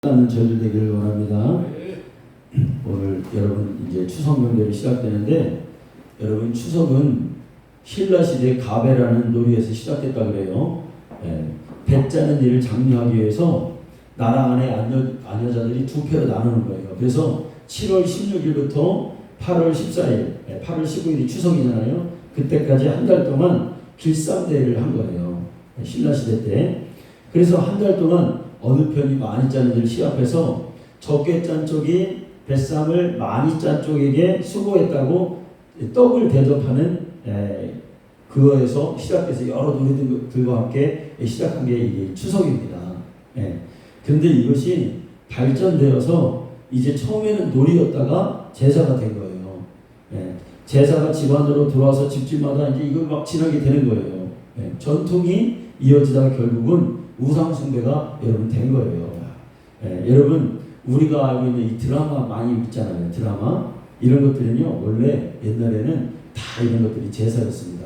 하는 저희들 되기를 원합니다. 오늘 여러분 이제 추석 명절이 시작되는데, 여러분 추석은 신라 시대 가베라는 놀이에서 시작됐다 그래요. 배 짜는 일을 장려하기 위해서 나라 안에 아녀자들이 두 패로 나누는 거예요. 그래서 7월 16일부터 8월 14일, 8월 15일이 추석이잖아요. 그때까지 한 달 동안 길쌈대회를 한 거예요. 신라 시대 때. 그래서 한 달 동안 어느 편이 많이 짜는지를 시합해서 적게 짠 쪽이 뱃쌈을 많이 짠 쪽에게 수고했다고 떡을 대접하는 그거에서 시작해서 여러 노래들과 함께 시작한 게 이게 추석입니다. 그런데 이것이 발전되어서 이제 처음에는 놀이였다가 제사가 된 거예요. 제사가 집안으로 들어와서 집집마다 이제 이걸 막 지나게 되는 거예요. 전통이 이어지다가 결국은 우상숭배가 여러분 된 거예요. 여러분 우리가 알고 있는 이 드라마 많이 있잖아요. 드라마 이런 것들은요 원래 옛날에는 다 이런 것들이 제사였습니다.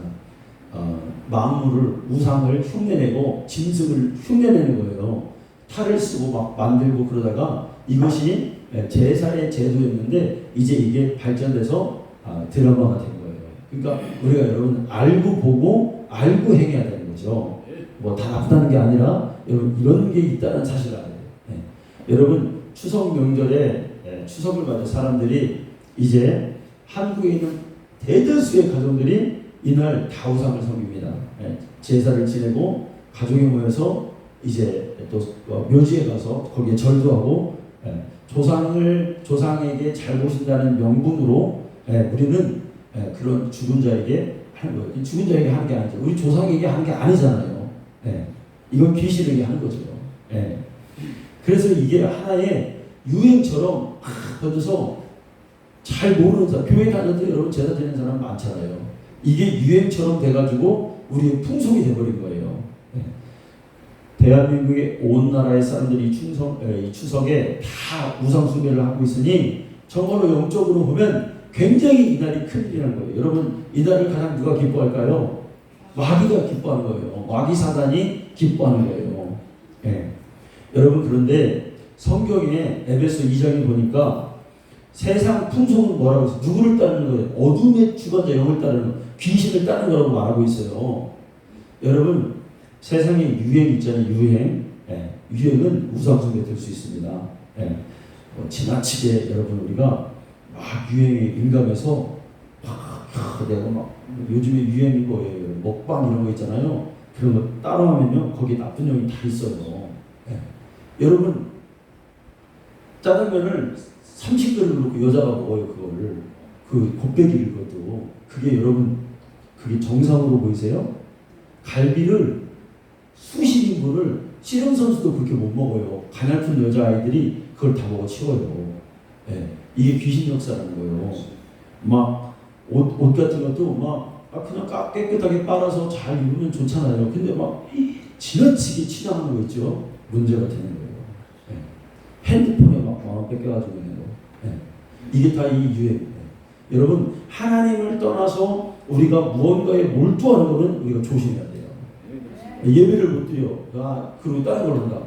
만물을 우상을 흉내내고 짐승을 흉내내는 거예요. 탈을 쓰고 막 만들고 그러다가 이것이 제사의 제도였는데 이제 이게 발전돼서 드라마가 된 거예요. 그러니까 우리가 여러분 알고 보고 알고 행해야 되는 거죠. 뭐 다 나쁘다는 게 아니라 여러분 이런 게 있다는 사실을 알아야 돼요. 여러분 추석 명절에 추석을 맞은 사람들이 이제 한국에 있는 대다수의 가정들이 이날 다 우상을 섬깁니다. 제사를 지내고 가족이 모여서 이제 또 묘지에 가서 거기에 절도하고 조상에게 잘 보신다는 명분으로 우리는 그런 죽은 자에게 하는 거예요. 죽은 자에게 하는 게 아니죠. 우리 조상에게 하는 게 아니잖아요. 이건 귀신에게 하는 거죠. 그래서 이게 하나의 유행처럼 퍼져서 잘 모르는 사람, 교회 다녀도 여러분 제사 지내는 사람 많잖아요. 이게 유행처럼 돼가지고 우리의 풍속이 돼버린 거예요. 대한민국의 온 나라의 사람들이 이 추석에 다 우상숭배를 하고 있으니 정말로 영적으로 보면 굉장히 이날이 큰일이라는 거예요. 여러분 이날을 가장 누가 기뻐할까요? 마귀가 기뻐하는 거예요. 마귀 사단이 기뻐하는 거예요. 여러분 그런데 성경에 에베소 2장에 보니까 세상 풍속은 뭐라고 해서 누구를 따르는 거예요? 어둠의 주관자 영을 따르는 귀신을 따르는 거라고 말하고 있어요. 여러분 세상에 유행 있잖아요. 유행은 우상숭배 될 수 있습니다. 지나치게 여러분 우리가 막 유행에 민감해서 내가 막 요즘에 유행인 거예요. 먹방 이런 거 있잖아요. 그런 거 따라하면요 거기에 나쁜 영이 다 있어요. 여러분 짜장면을 30그릇 놓고 여자가 먹어요. 그거를 그 곱빼기를 그것도 그게 여러분 그게 정상으로 보이세요? 갈비를 수십 인분을 씨름 선수도 그렇게 못 먹어요. 가냘픈 여자아이들이 그걸 다 먹어 치워요. 이게 귀신 역사라는 거예요. 막 옷 같은 것도 막 그냥 깨끗하게 빨아서 잘 입으면 좋잖아요. 근데 막 지나치게 치장하는 거 있죠. 문제가 되는 거예요. 핸드폰에 막 만원 뺏겨가지고 있는 거. 이게 다 이 유행. 여러분 하나님을 떠나서 우리가 무언가에 몰두하는 거는 우리가 조심해야 돼요. 예배를 못 드려. 그리고 다른 걸 한다.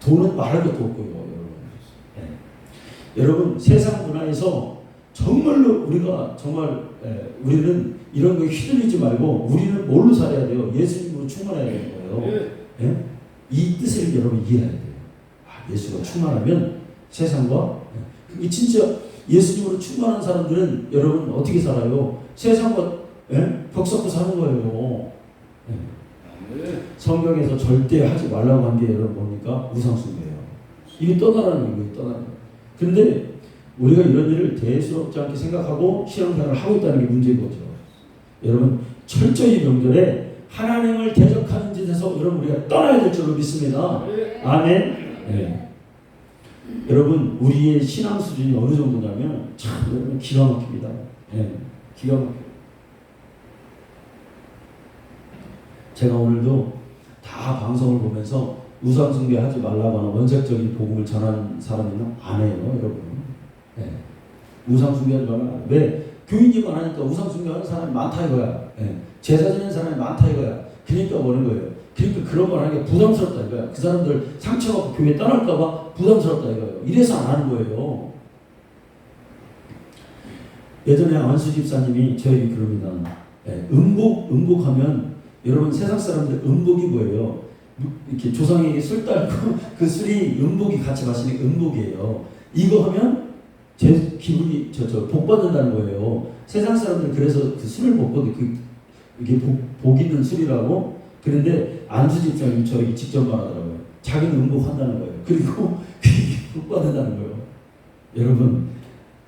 돈은 말할 것도 없고요. 여러분 세상 문화에서 정말로 우리가 우리는 이런 거에 휘둘리지 말고 우리는 뭘로 살아야 돼요? 예수님으로 충만해야 되는 거예요. 이 뜻을 여러분 이해해야 돼요. 예수가 충만하면 세상과 이게 진짜 예수님으로 충만한 사람들은 여러분 어떻게 살아요? 세상과 벽 섞고 사는 거예요. 성경에서 절대 하지 말라고 한 게 여러분 뭡니까? 우상숭배예요. 이게 떠나라는 거예요. 떠나는. 근데 우리가 이런 일을 대수롭지 않게 생각하고 신앙생활을 하고 있다는 게 문제인 거죠. 여러분 철저히 명절에 하나님을 대적하는 짓에서 여러분 우리가 떠나야 될 줄로 믿습니다. 아멘. 여러분 우리의 신앙 수준이 어느 정도냐면 참 여러분 기가 막힙니다. 기가 막혀요. 제가 오늘도 다 방송을 보면서 우상숭배 하지 말라고 하는 원색적인 복음을 전하는 사람은 안 해요, 여러분. 우상숭배하지 말라. 왜? 교인이만 하니까 우상숭배하는 사람이 많다 이거야. 제사 지내는 사람이 많다 이거야. 그러니까 뭐는 거예요? 그러니까 그런 걸 하는 게 부담스럽다 이거야. 그 사람들 상처받고 교회 떠날까봐 부담스럽다 이거예요. 이래서 안 하는 거예요. 예전에 안수 집사님이 저에게 그럽니다. 음복하면 여러분 세상 사람들 음복이 뭐예요? 이렇게 조상에게 술 따르고 그 술이 음복이 같이 마시는 음복이에요. 이거 하면 제 기분이 복 받는다는 거예요. 세상 사람들 그래서 그 술을 먹거든. 이게 복 있는 술이라고. 그런데 안수 집사님이 저에게 직접 말하더라고요. 자기는 음복한다는 거예요. 그리고 복 받는다는 거예요. 여러분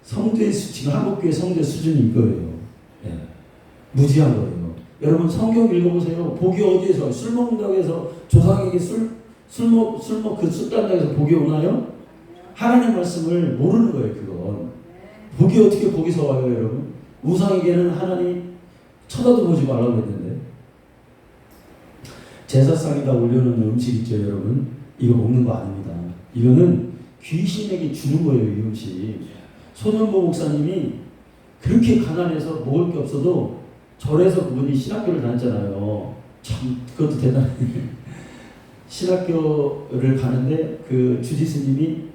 성도의 지금 한국교회 성도의 수준이 이거예요. 예. 무지한 거예요. 여러분 성경 읽어보세요. 복이 어디에서 술 먹는다고 해서 조상에게 술 딴다고 해서 복이 오나요? 하나님 말씀을 모르는 거예요. 그건 복이 어떻게 복이서 와요, 여러분? 우상에게는 하나님 쳐다도 보지 말라고 했는데 제사상에다 올려놓는 음식 있죠, 여러분? 이거 먹는 거 아닙니다. 이거는 귀신에게 주는 거예요, 이 음식. 손현보 목사님이 그렇게 가난해서 먹을 게 없어도 절에서 그분이 신학교를 다녔잖아요. 참 그것도 대단해. 신학교를 가는데 그 주지스님이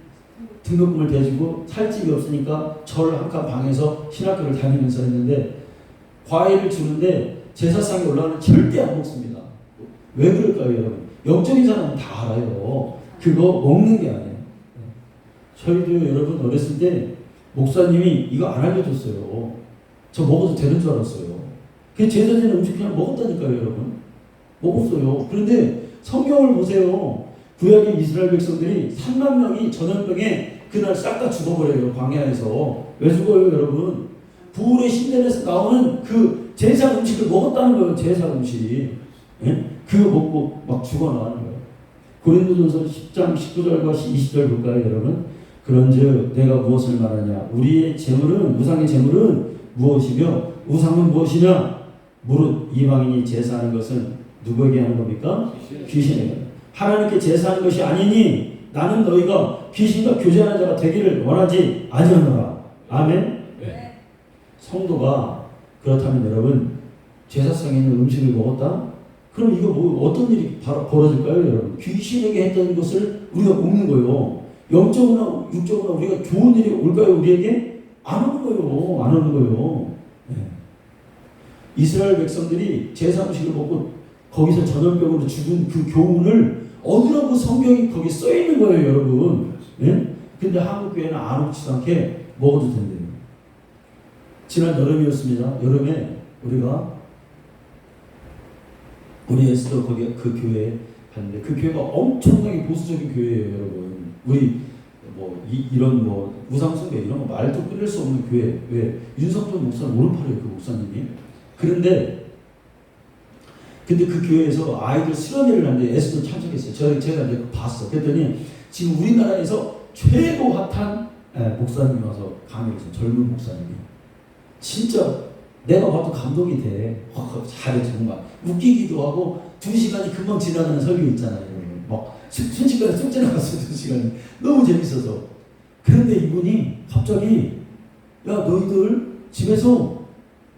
등록금을 대주고 살 집이 없으니까 절 한 칸 방에서 신학교를 다니면서 했는데 과일을 주는데 제사상에 올라가는 절대 안 먹습니다. 왜 그럴까요, 여러분? 영적인 사람은 다 알아요. 그거 먹는 게 아니에요. 저희도 여러분 어렸을 때 목사님이 이거 안 알려줬어요. 저 먹어도 되는 줄 알았어요. 그 제사지는 음식 그냥 먹었다니까요, 여러분. 먹었어요. 그런데 성경을 보세요. 구약의 이스라엘 백성들이 3만 명이 전염병에 그날 싹 다 죽어버려요. 광야에서. 왜 죽어요, 여러분? 부울의 신전에서 나오는 그 제사 음식을 먹었다는 거예요. 제사 음식. 예? 그거 먹고 막 죽어나가는 거예요. 고린도전서 10장 19절과 20절 볼까요, 여러분? 그런즉 내가 무엇을 말하냐? 우리의 재물은 우상의 재물은 무엇이며 우상은 무엇이냐? 무릇 이방인이 제사하는 것은 누구에게 하는 겁니까? 귀신에게. 하나님께 제사하는 것이 아니니 나는 너희가 귀신과 교제하는 자가 되기를 원하지 아니하노라. 아멘. 네. 성도가 그렇다면 여러분 제사상에 있는 음식을 먹었다? 그럼 이거 뭐 어떤 일이 바로 벌어질까요, 여러분? 귀신에게 했던 것을 우리가 먹는 거예요. 영적으로나 육적으로나 우리가 좋은 일이 올까요, 우리에게? 안 오는 거예요. 안 오는 거예요. 네. 이스라엘 백성들이 제사 음식을 먹고 거기서 전염병으로 죽은 그 교훈을 얻으라고 성경이 거기 써 있는 거예요, 여러분. 네? 근데 한국 교회는 아무렇지도 않게 먹어도 된대요. 지난 여름이었습니다. 여름에 우리 에스더 거기 그 교회에 갔는데 그 교회가 엄청나게 보수적인 교회예요, 여러분. 우리 이런 우상 숭배 이런 거 말도 끊을 수 없는 교회. 왜? 윤석준 목사는 오른팔이에요, 그 목사님이. 근데 그 교회에서 아이들 수련회를 하는데 에스더 참석했어요. 제가 이제 봤어. 그랬더니 지금 우리나라에서 최고 핫한 목사님이 와서 강의했어요. 젊은 목사님이. 진짜 내가 봐도 감동이 돼. 잘해 정말. 웃기기도 하고 2시간이 금방 지나가는 설교 있잖아요. 막 순식간에 쏙 지나갔어. 2시간이. 너무 재밌어서. 그런데 이분이 갑자기 야 너희들 집에서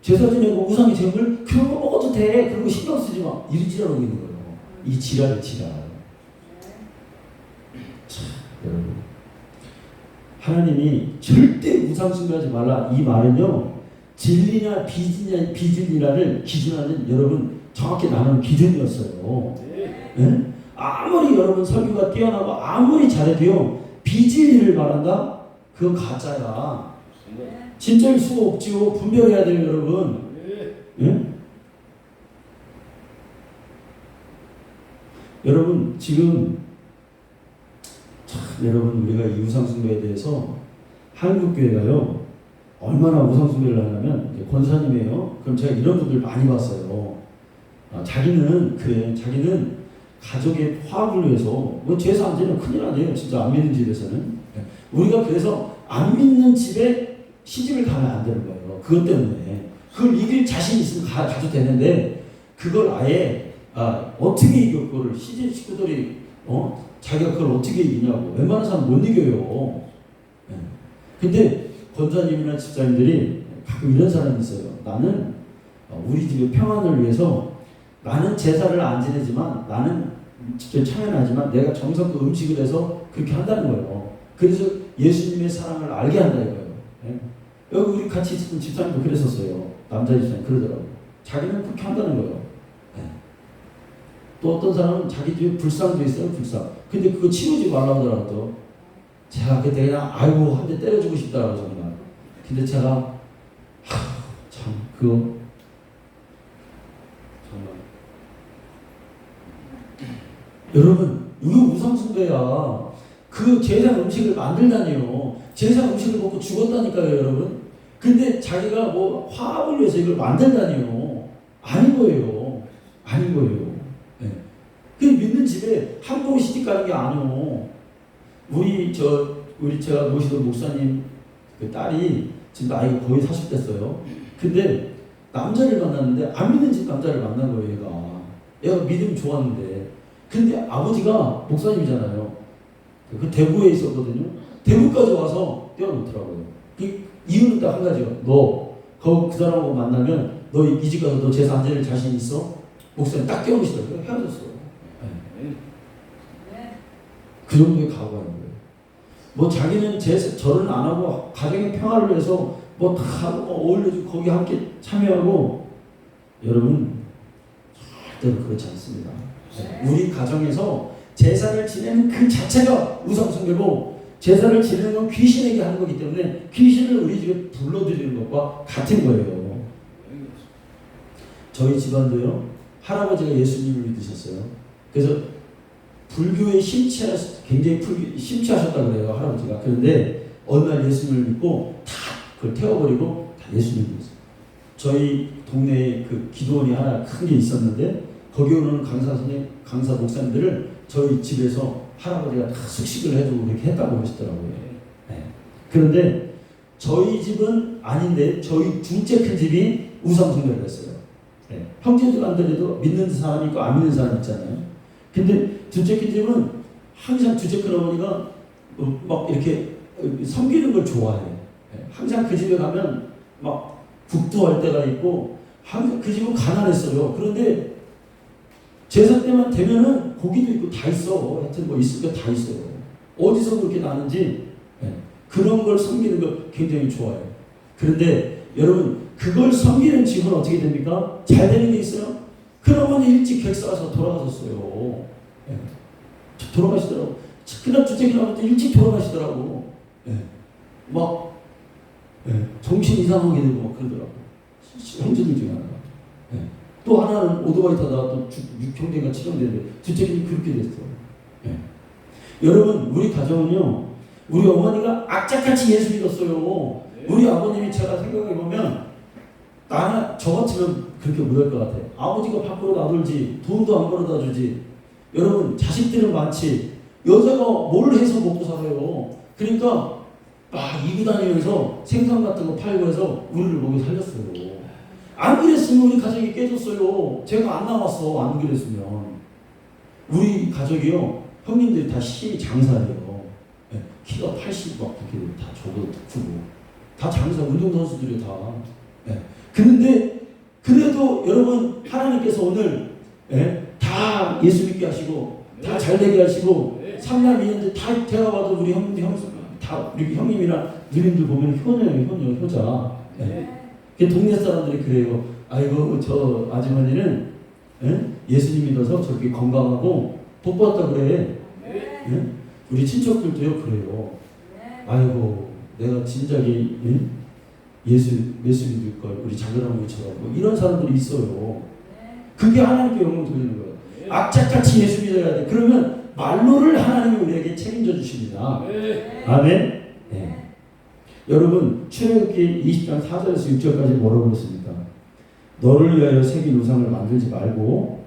제사 지내고 우상의 제물 그런 거 먹어도 돼. 그런 거 신경 쓰지 마. 이 지랄하고 있는 거예요. 이 지랄. 참, 여러분. 하나님이 절대 우상 숭배하지 말라. 이 말은요. 진리냐 비진리냐를 기준하는 여러분 정확히 나누는 기준이었어요. 네? 아무리 여러분 설교가 뛰어나고 아무리 잘해도요. 비진리를 말한다? 그건 가짜야. 진짜일 수가 없지요. 분별해야 돼요, 여러분. 예? 여러분 지금 여러분 우리가 이 우상숭배에 대해서 한국교회가요 얼마나 우상숭배를 하냐면 권사님이에요. 그럼 제가 이런 분들 많이 봤어요. 자기는 가족의 화합을 위해서 제사 안 지내면 큰일 아니에요. 진짜 안 믿는 집에서는. 우리가 그래서 안 믿는 집에 시집을 가면 안 되는 거예요. 그것 때문에. 그걸 이길 자신 있으면 가도 되는데 그걸 아예 어떻게 이겨 그거를 시집 식구들이 자기가 그걸 어떻게 이기냐고. 웬만한 사람 못 이겨요. 근데 권사님이나 집사님들이 가끔 이런 사람이 있어요. 나는 우리 집의 평안을 위해서 나는 제사를 안 지내지만 나는 직접 참여하지만 내가 정성껏 음식을 해서 그렇게 한다는 거예요. 그래서 예수님의 사랑을 알게 한다 이거예요. 예? 여기 우리 같이 있었던 집사님도 그랬었어요. 남자 집사님 그러더라고요. 자기는 그렇게 한다는 거예요. 예. 또 어떤 사람은 자기 집에 불상도 있어요. 불상. 근데 그거 치우지 말라고 하더라고요. 제가 그때 그냥 아이고 한 대 때려주고 싶더라고요. 정말. 근데 제가 참 그거 정말 여러분 이거 우상숭배야. 그 제사 음식을 만들다니요. 제사 음식을 먹고 죽었다니까요, 여러분. 근데 자기가 뭐 화합을 위해서 이걸 만들다니요. 아닌 거예요. 아닌 거예요. 네. 그 믿는 집에 함부로 시집 가는 게 아니오. 우리 제가 모시던 목사님 그 딸이 지금 나이가 거의 40 됐어요. 근데 남자를 만났는데 안 믿는 집 남자를 만난 거예요, 얘가 믿음이 좋았는데. 근데 아버지가 목사님이잖아요. 그 대구에 있었거든요. 대구까지 와서 떼어놓더라고요. 그 이유는 딱 한 가지요. 너 그 사람하고 만나면 너 이 집 가서 너 제사 안 지낼 자신 있어? 목사님 딱 떼어놓으시더라고요. 헤어졌어요. 네. 그 정도의 각오가 있는 거예요. 뭐 자기는 절은 안 하고 가정의 평화를 위해서 뭐 다 어울려주고 거기 함께 참여하고. 여러분 절대로 그렇지 않습니다. 우리 가정에서 제사를 지내는 그 자체가 우상숭배고, 제사를 지내는 건 귀신에게 하는 거기 때문에 귀신을 우리 집에 불러들이는 것과 같은 거예요. 저희 집안도요, 할아버지가 예수님을 믿으셨어요. 그래서 불교에 굉장히 심취하셨다고 그래요, 할아버지가. 그런데 어느 날 예수님을 믿고 다 그걸 태워버리고 다 예수님을 믿었어요. 저희 동네에 그 기도원이 하나 큰 게 있었는데 거기 오는 강사 목사님들을 저희 집에서 할아버지가 다 숙식을 해주고 그렇게 했다고 그러시더라고요. 네. 그런데 저희 집은 아닌데 저희 둘째 큰 집이 우상숭배를 했어요. 네. 형제들 안들에도 믿는 사람이 있고 안 믿는 사람이 있잖아요. 근데 둘째 큰 집은 항상 둘째 큰 어머니가 막 이렇게 섬기는 걸 좋아해요. 네. 항상 그 집에 가면 막 국도할 때가 있고, 항상 그 집은 가난했어요. 그런데 제사 때만 되면은 고기도 있고 다 있어. 하여튼 뭐 있을 게 다 있어요. 어디서 그렇게 나는지. 네. 그런 걸 섬기는 걸 굉장히 좋아해요. 그런데 여러분 그걸 섬기는 집은 어떻게 됩니까? 잘 되는 게 있어요? 그러면 일찍 객사가서 돌아가셨어요. 네. 돌아가시더라고. 그날 주택 나올 때 일찍 돌아가시더라고. 네. 막 정신 이상하게 되고 막 그러더라고. 형제들 중에 하나가. 네. 또 하나는 오토바이 타다가 또 6형제가 치료되는데 주책이 그렇게 됐어요. 네. 여러분 우리 가정은요, 우리 어머니가 악착같이 예수 믿었어요. 네. 우리 아버님이 제가 생각해보면 저 같으면 그렇게 못할 것 같아요. 아버지가 밖으로 나돌지 돈도 안 벌어다 주지. 여러분 자식들은 많지. 여자가 뭘 해서 먹고 살아요. 그러니까 막 이고 다니면서 생선 같은 거 팔고 해서 우리를 먹여 살렸어요. 안 그랬으면 우리 가정이 깨졌어요. 제가 안 나왔어. 안 그랬으면. 우리 가족이요, 형님들이 다 장사예요. 네, 키가 80 막 그렇게 다 저도 크고 다 장사, 운동선수들이 다. 네. 그런데 그래도 여러분 하나님께서 오늘 다 예수 믿게 하시고 다 잘되게 하시고 삼남이인데 다 제가 봐도 우리 다 우리 형님이나 누님들 보면 효녀예요, 효자. 네. 동네 사람들이 그래요. 아이고 저 아주머니는 예수님 믿어서 저렇게 건강하고 복 받았다 그래. 네? 우리 친척들도요 그래요. 아이고 내가 진작에 예수 믿을 걸 우리 작은어머니처럼 뭐 이런 사람들이 있어요. 그게 하나님께 영광 돌리는 거예요. 악착같이 예수 믿어야 돼. 그러면 말로를 하나님이 우리에게 책임져 주십니다. 아멘. 네. 여러분 출애굽기 20장 4절에서 6절까지 뭐라고 그랬습니까? 너를 위하여 새긴 우상을 만들지 말고,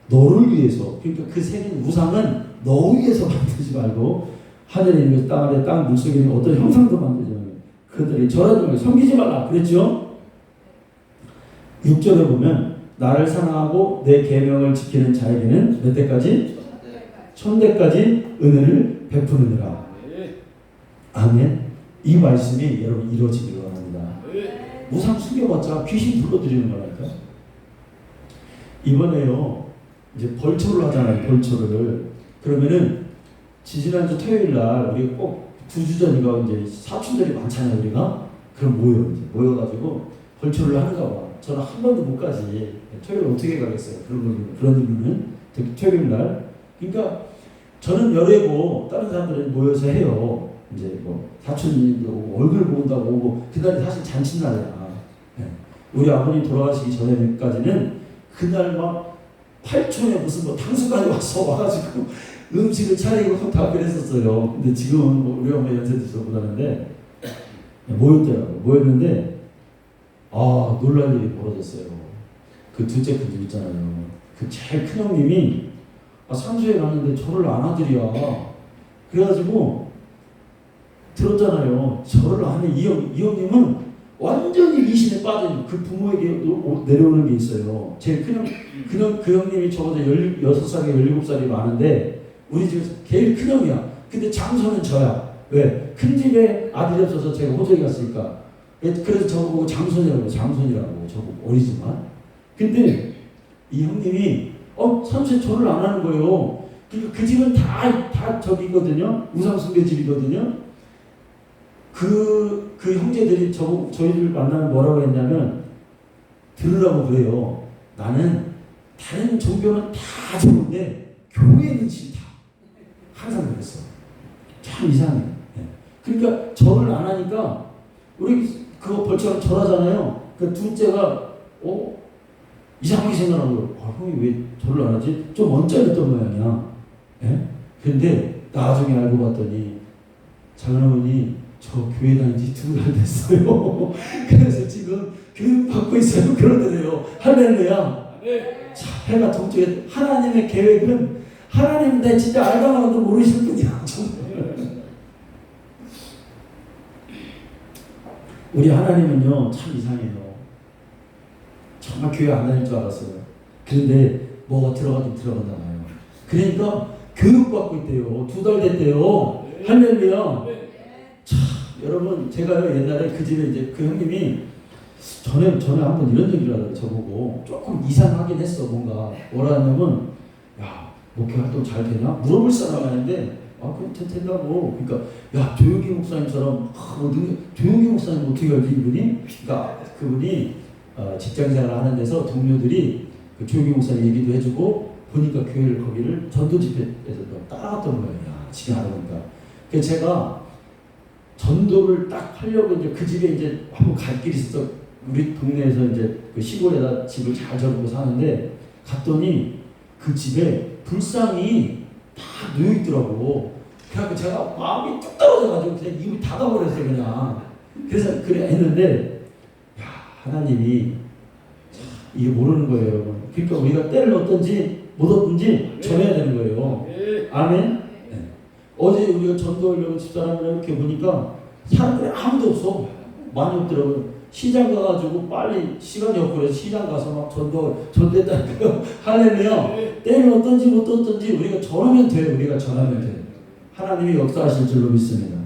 너를 위해서, 그러니까 그 새긴 우상은 너 위해서 만들지 말고, 하늘에 있는 땅 아래 땅 물속에 있는 어떤 형상도 만들지 말고, 그들이 절하지 말고 섬기지 말라 그랬죠? 6절에 보면 나를 사랑하고 내 계명을 지키는 자에게는 몇 대까지? 천대까지 은혜를 베푸느니라. 아멘. 이 말씀이 여러분 이루어지기를 원합니다. 우상 숨겨봤자 귀신 불러들이는 거라니까. 이번에요 이제 벌초를 하잖아요. 벌초를. 그러면은 지지난주 토요일 날 우리 꼭 2주 전이가 이제 사촌들이 많잖아요. 우리가 그럼 모여가지고 벌초를 하는가 봐. 저는 한 번도 못 가지. 토요일 어떻게 가겠어요? 그런 의미는 토요일 날. 그러니까 저는 열애고 다른 사람들은 모여서 해요. 이제 뭐 사촌님도 오고 얼굴 본다고 오고 그날이 사실 잔칫날이야. 우리 아버님 돌아가시기 전에까지는 그날 막 8촌에 무슨 뭐 탕수관이 와가지고 음식을 차리고 다 그랬었어요. 근데 지금은 뭐 우리 엄마 연세 드셔서 못하는데 모였더라고요. 모였는데 놀랄 일이 벌어졌어요. 그 둘째 큰집 있잖아요. 그 제일 큰 형님이 상주에 갔는데 저를 안 하더리야. 그래가지고 들었잖아요. 저를 안 해. 이 형님은 완전히 미신에 빠진 그 부모에게 내려오는 게 있어요. 제일 큰 그 형님이 저보다 16살에 17살이 많은데 우리 집에서 제일 큰 형이야. 근데 장손은 저야. 왜? 큰 집에 아들이 없어서 제가 호적이 갔으니까. 그래서 저보고 장손이라고 저보고 어리지만. 근데 이 형님이 삼촌 절을 안 하는 거예요. 그 집은 다 저기거든요. 우상숭배 집이거든요. 그 형제들이 저희를 만나면 뭐라고 했냐면 들으라고 그래요. 나는 다른 종교는 다 좋은데 교회는 싫다. 항상 그랬어. 참 이상해. 그러니까 절을 안 하니까 우리 그거 벌처럼 절하잖아요. 그 둘째가 이상하게 생각하는 거예요. 형이 왜 절을 안 하지? 좀 언짢았던 모양이야. 근데 나중에 알고 봤더니 작은어머니 저 교회 다닌 지 2달 됐어요. 그래서 지금 교육받고 있어요. 그러더래요. 할렐루야. 자, 해가 동쪽에 하나님의 계획은 하나님 내 진짜 알다가도 모르실 분이야. 우리 하나님은요 참 이상해요. 정말 교회 안 다닐 줄 알았어요. 그런데 뭐가 들어간다 봐요. 그러니까 교육받고 있대요. 2달 됐대요. 할렐루야. 참 여러분 제가요 옛날에 그 집에 이제 그 형님이 전에 한번 이런 얘기를 하더라고요. 저보고 조금 이상하긴 했어. 뭐라 하냐면 야 목회 활동 잘 되냐? 물어볼 사람 아닌데 그럼 된다고. 그러니까 야 조용기 목사님처럼 조용기 목사님 어떻게 알지 이분이? 그러니까 그분이 직장생활을 하는 데서 동료들이 그 조용기 목사님 얘기도 해주고 보니까 교회를 거기를 전도 집회에서 따라갔던 거예요. 지금 알아보니까. 그래서 제가 전도를 딱 하려고 이제 그 집에 이제 한번 갈 길이 있었어. 우리 동네에서 이제 그 시골에다 집을 잘 잡고 사는데 갔더니 그 집에 불상이 다 놓여 있더라고. 그래갖고 제가 마음이 뚝 떨어져가지고 그냥 입을 닫아버렸어요 그냥. 그래서 그래 했는데 야 하나님이 이게 모르는 거예요 여러분. 그러니까 우리가 때를 얻든지 못 얻든지 전해야 되는 거예요. 아멘. 어제 우리가 전도하려고 집사람을 이렇게 보니까 사람들이 아무도 없어. 많이 없더라고요. 시장 가가지고 빨리 시간이 없고 그래서 시장 가서 막 전도했다니까요. 할렐루야. 때를 어떤지 못 어떤지 우리가 전하면 돼요. 우리가 전하면 돼요. 하나님이 역사하실 줄로 믿습니다.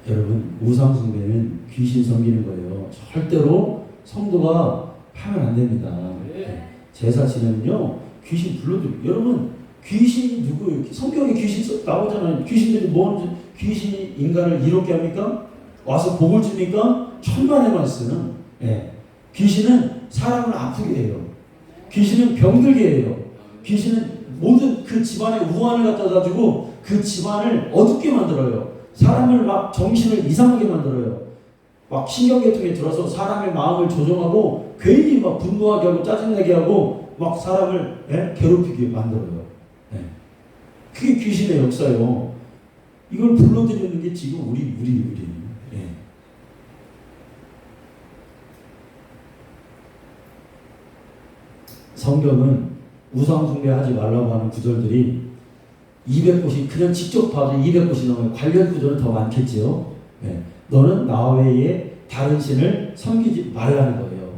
여러분 우상숭배는 귀신 섬기는 거예요. 절대로 성도가 하면 안 됩니다. 제사 지내면요 귀신 불러들요. 여러분 귀신이 누구예요? 성경에 귀신 나오잖아요. 귀신들이 뭐 귀신이 인간을 이롭게 합니까? 와서 복을 줍니까? 천만의 말씀. 귀신은 사람을 아프게 해요. 귀신은 병들게 해요. 귀신은 모든 그 집안의 우환을 갖다 가지고 그 집안을 어둡게 만들어요. 사람을 막 정신을 이상하게 만들어요. 막 신경계통에 들어서 사람의 마음을 조종하고 괜히 막 분노하게 하고 짜증나게 하고 막 사람을 괴롭히게 만들어요. 그게 귀신의 역사예요. 이걸 불러들이는 게 지금 우리. 성경은 우상숭배하지 말라고 하는 구절들이 200곳이 그냥 직접 봐도 200곳이 넘어요. 관련 구절은 더 많겠지요. 너는 나 외에 다른 신을 섬기지 말라는 거예요.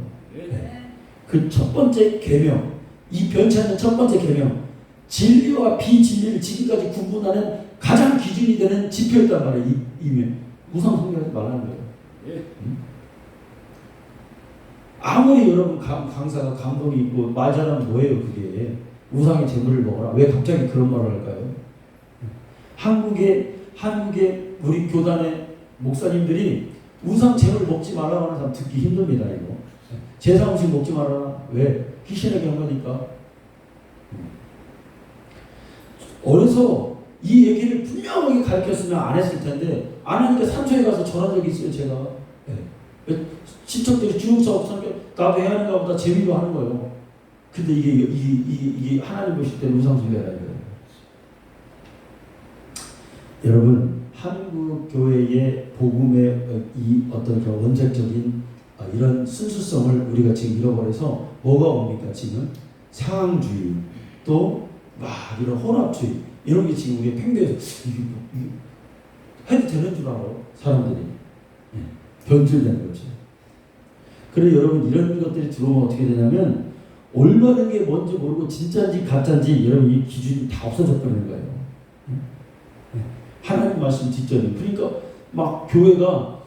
그 첫 번째 계명, 이 변치 않는 첫 번째 계명, 진리와 비진리를 지금까지 구분하는 가장 기준이 되는 지표였단 말이에요. 우상숭배하지 말라는 거예요. 아무리 여러분 강사가 감동이 있고 말 잘하면 뭐예요 그게. 우상의 재물을 먹어라. 왜 갑자기 그런 말을 할까요? 한국의 우리 교단의 목사님들이 우상 재물 먹지 말라고 하는 사람 듣기 힘듭니다. 이거 제사 음식 먹지 말아라. 왜? 희신하게 한 거니까. 어려서 이 얘기를 분명하게 가르쳤으면 안 했을 텐데 안 하니까 산초에 가서 전한 적이 있어요. 제가 친척들이 쭉 서서 나도 해야 하는가 보다 재미로 하는 거예요. 근데 이게 하나님 보실 때는 우상숭배라 이거예요. 여러분 한국 교회의 복음의 이 어떤 원칙적인 이런 순수성을 우리가 지금 잃어버려서 뭐가 옵니까? 지금 상황주의 또 이런 혼합주의 이런 게 지금 우리의 팽배해서 이게 해도 되는 줄 알아 사람들이 변질되는 거죠. 그래서 여러분 이런 것들이 들어오면 어떻게 되냐면 올바른 게 뭔지 모르고 진짜인지 가짜인지 여러분 이 기준이 다 없어져 버리는 거예요. 하나님 말씀 뒷전이. 그러니까 막 교회가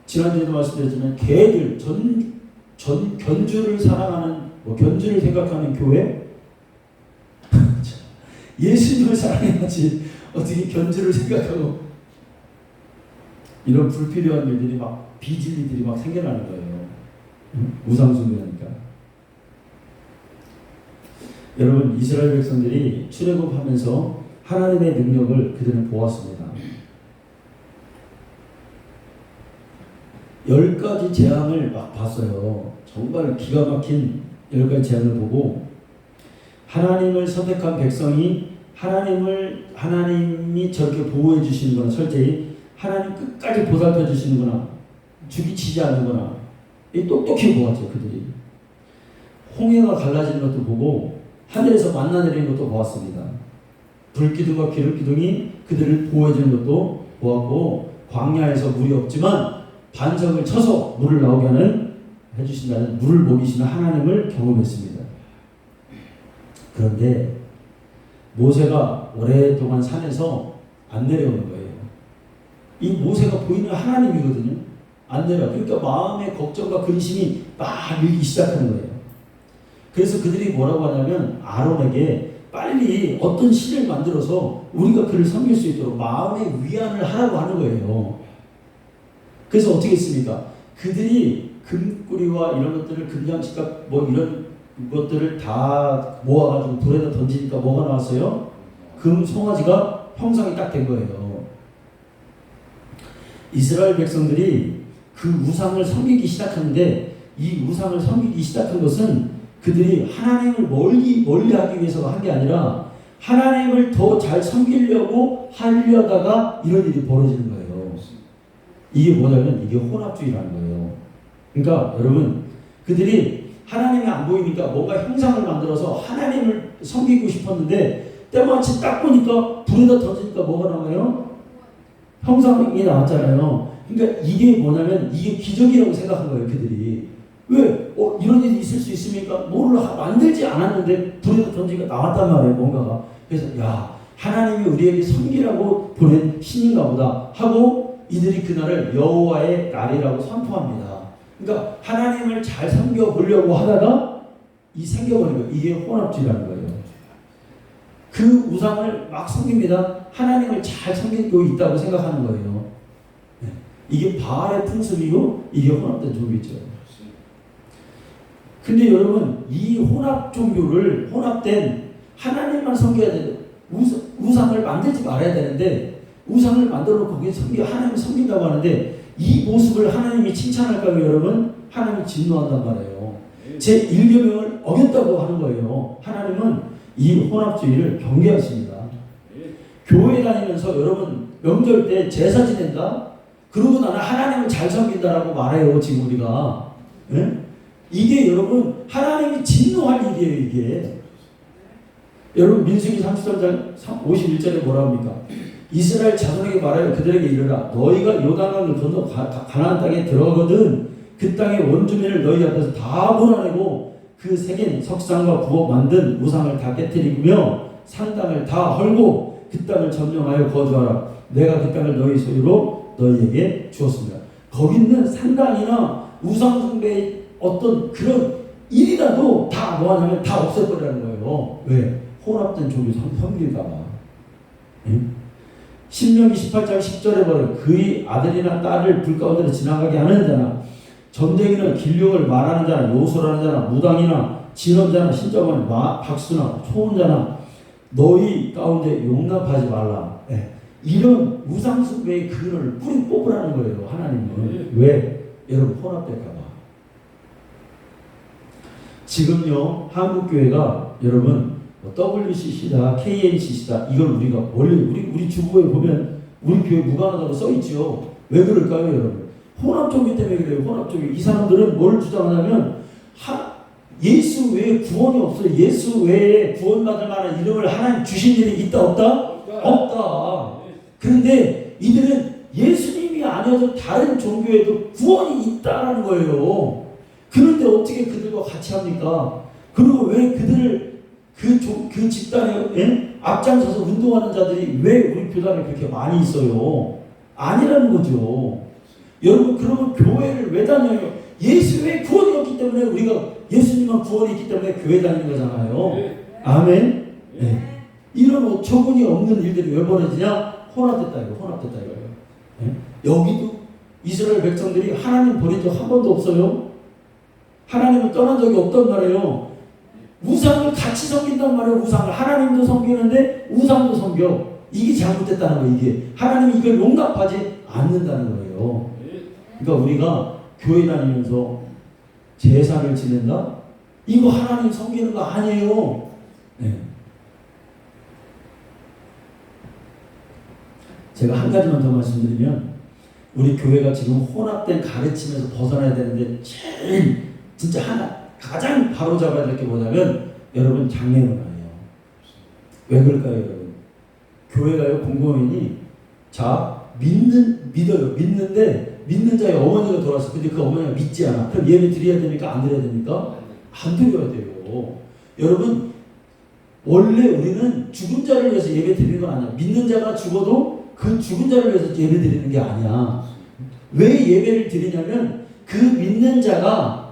지난주에도 말씀드렸지만 개들 전 견주를 사랑하는 견주를 생각하는 교회 예수님을 사랑해야지 어떻게 견주를 생각하고 이런 불필요한 일들이 막 비진리들이 막 생겨나는 거예요. 우상숭배하니까. 여러분 이스라엘 백성들이 출애굽하면서 하나님의 능력을 그들은 보았습니다. 10가지 재앙을 막 봤어요. 정말 기가 막힌 10가지 재앙을 보고 하나님을 선택한 백성이 하나님이 저렇게 보호해 주시는구나. 철저히 하나님 끝까지 보살펴 주시는구나. 죽이치지 않는구나. 이 똑똑히 보았죠. 그들이. 홍해가 갈라지는 것도 보고 하늘에서 만나 내리는 것도 보았습니다. 불기둥과 기름기둥이 그들을 보호해 주는 것도 보았고 광야에서 물이 없지만 반석을 쳐서 물을 나오게 해주신다는 물을 먹이시는 하나님을 경험했습니다. 그런데 모세가 오랫동안 산에서 안 내려오는 거예요. 이 모세가 보이는 하나님이거든요. 안 내려. 그러니까 마음의 걱정과 근심이 막 밀기 시작하는 거예요. 그래서 그들이 뭐라고 하냐면 아론에게 빨리 어떤 신을 만들어서 우리가 그를 섬길 수 있도록 마음의 위안을 하라고 하는 거예요. 그래서 어떻게 했습니까? 그들이 금꾸리와 이런 것들을 금장치가 이런 것들을 다 모아가지고 불에다 던지니까 뭐가 나왔어요? 금 송아지가 형상이 딱 된 거예요. 이스라엘 백성들이 그 우상을 섬기기 시작하는데 이 우상을 섬기기 시작한 것은 그들이 하나님을 멀리 하기 위해서가 한 게 아니라 하나님을 더 잘 섬기려고 하려다가 이런 일이 벌어지는 거예요. 이게 뭐냐면 이게 혼합주의라는 거예요. 그러니까 여러분 그들이 하나님이 안 보이니까 뭔가 형상을 만들어서 하나님을 섬기고 싶었는데 때마침 딱 보니까 불에다 던지니까 뭐가 나와요? 형상이 나왔잖아요. 그러니까 이게 뭐냐면 이게 기적이라고 생각한 거예요. 그들이. 왜? 이런 일이 있을 수 있습니까? 뭐를 만들지 않았는데 불에다 던지니까 나왔단 말이에요. 뭔가가. 그래서 하나님이 우리에게 섬기라고 보낸 신인가 보다 하고 이들이 그날을 여호와의 날이라고 선포합니다. 그러니까 하나님을 잘 섬겨보려고 하다가 생겨버린 거예요. 이게 혼합주의라는 거예요. 그 우상을 막 섬깁니다. 하나님을 잘 섬기고 있다고 생각하는 거예요. 이게 바알의 풍습이고 이게 혼합된 종교죠. 근데 여러분 이 혼합 종교를 혼합된 하나님만 섬겨야 돼요. 우상을 만들지 말아야 되는데 우상을 만들어 놓고 거기에 하나님을 섬긴다고 하는데 이 모습을 하나님이 칭찬할까요? 여러분? 하나님이 진노한단 말이에요. 제 1계명을 어겼다고 하는 거예요. 하나님은 이 혼합주의를 경계하십니다. 교회 다니면서 여러분 명절 때 제사 지낸다? 그러고 나는 하나님을 잘 섬긴다라고 말해요. 지금 우리가. 네? 이게 여러분 하나님이 진노할 일이에요. 이게. 여러분 민수기 33장 51절에 뭐라 합니까? 이스라엘 자손에게 말하여 그들에게 이르라. 너희가 요단강을 건너 가나안 땅에 들어가거든 그 땅의 원주민을 너희 앞에서 다 몰아내고 그 새긴 석상과 부엌 만든 우상을 다 깨뜨리며 산 땅을 다 헐고 그 땅을 점령하여 거주하라. 내가 그 땅을 너희 소유로 너희에게 주었습니다. 거기 있는 산당이나 우상 숭배 어떤 그런 일이라도 다 뭐하냐면 다 없애버리라는 거예요. 왜? 혼합된 종교 섬길까봐. 신명기 18장 10절에 보면 그의 아들이나 딸을 불 가운데로 지나가게 하는 자나 점쟁이나 길령을 말하는 자나 요술하는 자나 무당이나 진언자나 신정한 박수나 초혼자나 너희 가운데 용납하지 말라. 이런 우상숭배의 근원을 뿌리 뽑으라는 거예요. 하나님은. 왜? 여러분 혼합될까봐. 지금요 한국교회가 여러분 WCC다 KNCC다 이걸 우리가 원래 우리 주보에 보면 우리 교회 무관하다고 써있죠. 왜 그럴까요 여러분? 혼합종교 때문에 그래요. 혼합종교. 이 사람들은 뭘 주장하냐면 예수 외에 구원이 없어요. 예수 외에 구원받을 만한 이름을 하나님 주신 일이 있다 없다? 없다. 그런데 이들은 예수님이 아니어도 다른 종교에도 구원이 있다라는 거예요. 그런데 어떻게 그들과 같이 합니까? 그리고 왜 그들을 그 집단에 앞장서서 운동하는 자들이 왜 우리 교단에 그렇게 많이 있어요? 아니라는 거죠. 여러분 그러면 교회를 왜 다녀요? 예수 외에 구원이 없기 때문에 우리가 예수님만 구원이 있기 때문에 교회 다니는 거잖아요. 아멘. 네. 이런 어처구니 없는 일들이 왜 벌어지냐? 혼합됐다 이거. 혼합됐다 이거예요. 네? 여기도 이스라엘 백성들이 하나님 버린 적 한 번도 없어요. 하나님을 떠난 적이 없단 말이에요. 우상을 같이 섬긴단 말이에요. 우상을 하나님도 섬기는데 우상도 섬겨. 이게 잘못됐다는 거예요. 이게 하나님이 이걸 용납하지 않는다는 거예요. 그러니까 우리가 교회 다니면서 제사를 지낸다? 이거 하나님 섬기는 거 아니에요. 네. 제가 한 가지만 더 말씀드리면 우리 교회가 지금 혼합된 가르침에서 벗어나야 되는데 제일 진짜 가장 바로잡아야 될 게 뭐냐면 여러분 장례문화예요. 왜 그럴까요 여러분? 교회가요 공공연히 믿어요. 믿는데 믿는 자의 어머니가 돌아왔어. 근데 그 어머니가 믿지 않아. 그럼 예배 드려야 되니까 안 드려야 됩니까? 안 드려야 돼요. 여러분 원래 우리는 죽은 자를 위해서 예배 드리는 건 아니야. 믿는 자가 죽어도 그 죽은 자를 위해서 예배 드리는 게 아니야. 왜 예배를 드리냐면 그 믿는 자가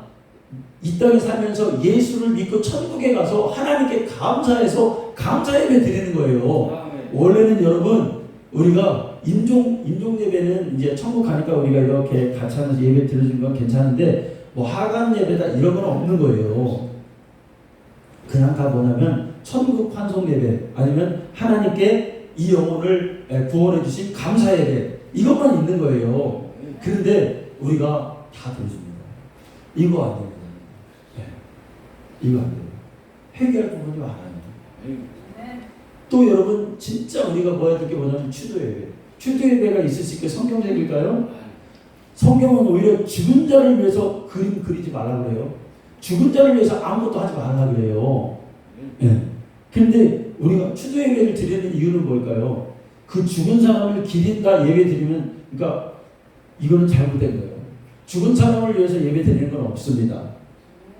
이 땅에 살면서 예수를 믿고 천국에 가서 하나님께 감사해서 감사 예배 드리는 거예요. 원래는 여러분 우리가 임종 예배는 이제 천국 가니까 우리가 이렇게 같이 하면서 예배 드려주는 건 괜찮은데 뭐 하간 예배다 이런 건 없는 거예요. 그냥 다 뭐냐면 천국 환송 예배 아니면 하나님께 이 영혼을 구원해 주신 감사 예배 이것만 있는 거예요. 그런데 우리가 다 드려줍니다. 이거 안 됩니다. 이거 안 돼요. 회개할 부분이 많아요. 또 여러분 진짜 우리가 뭐 해야 될 게 뭐냐면 추도예배. 추도예배가 있을 수 있게 성경적일까요? 성경은 오히려 죽은 자를 위해서 그림 그리지 말라 그래요. 죽은 자를 위해서 아무것도 하지 말라 그래요. 근데 우리가 추도예배를 드리는 이유는 뭘까요? 그 죽은 사람을 기린다 예배 드리면 그러니까 이거는 잘못된 거예요. 죽은 사람을 위해서 예배 드리는 건 없습니다.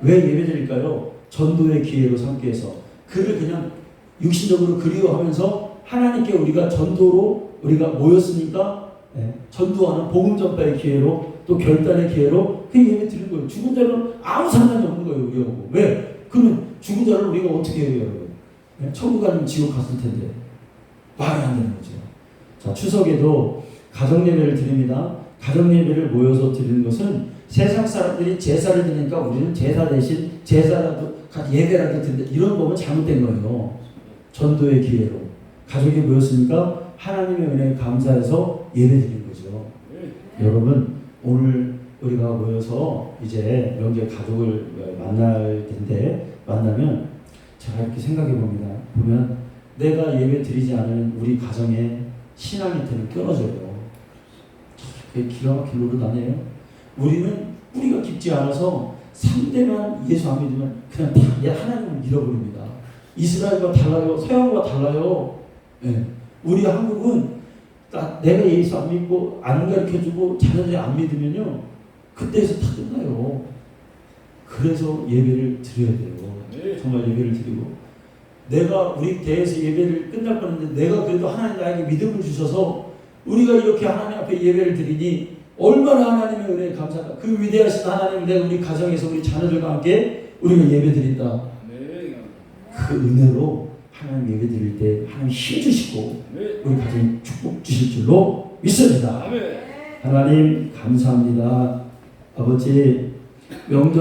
왜 예배 드릴까요? 전도의 기회로 삼기 위해서 그를 그냥 육신적으로 그리워하면서 하나님께 우리가 전도로 우리가 모였으니까 전도하는 복음 전파의 기회로 또 결단의 기회로 그 예배 드리는 거예요. 죽은 자는 아무 상관이 없는 거예요. 우리하고. 왜? 그러면 죽은 자를 우리가 어떻게 해요 여러분? 천국 아니면 지옥 갔을 텐데 말이 안 되는 거죠. 자, 추석에도 가정예배를 드립니다. 가정예배를 모여서 드리는 것은 세상 사람들이 제사를 드리니까 우리는 제사 대신 제사라도 예배라도 드린다. 이런 거면 잘못된 거예요. 전도의 기회로 가족이 모였으니까 하나님의 은혜에 감사해서 예배 드리는 거죠. 여러분 오늘 우리가 모여서 이제 명절 가족을 만날 텐데 만나면 제가 이렇게 생각해 봅니다. 보면 내가 예배 드리지 않은 우리 가정의 신앙이 되는 끊어져요. 그게 기가 막힌 노릇하네요. 우리는 뿌리가 깊지 않아서 상대만 예수 안 믿으면 그냥 다 하나님을 잃어버립니다. 이스라엘과 달라요. 서양과 달라요. 우리 한국은 내가 예수 안 믿고 안 가르쳐주고 자녀들이 안 믿으면요. 그때에서 다 끝나요. 그래서 예배를 드려야 돼요. 정말 예배를 드리고 내가 우리 대에서 예배를 끝날 뻔했는데 내가 그래도 하나님 나에게 믿음을 주셔서 우리가 이렇게 하나님 앞에 예배를 드리니 얼마나 하나님의 은혜에 감사하다. 그 위대하신 하나님, 내가 우리 가정에서 우리 자녀들과 함께 우리가 예배드린다. 그 은혜로 하나님 예배드릴 때 하나님 힘주시고 우리 가정에 축복 주실 줄로 믿습니다. 하나님 감사합니다. 아버지 명절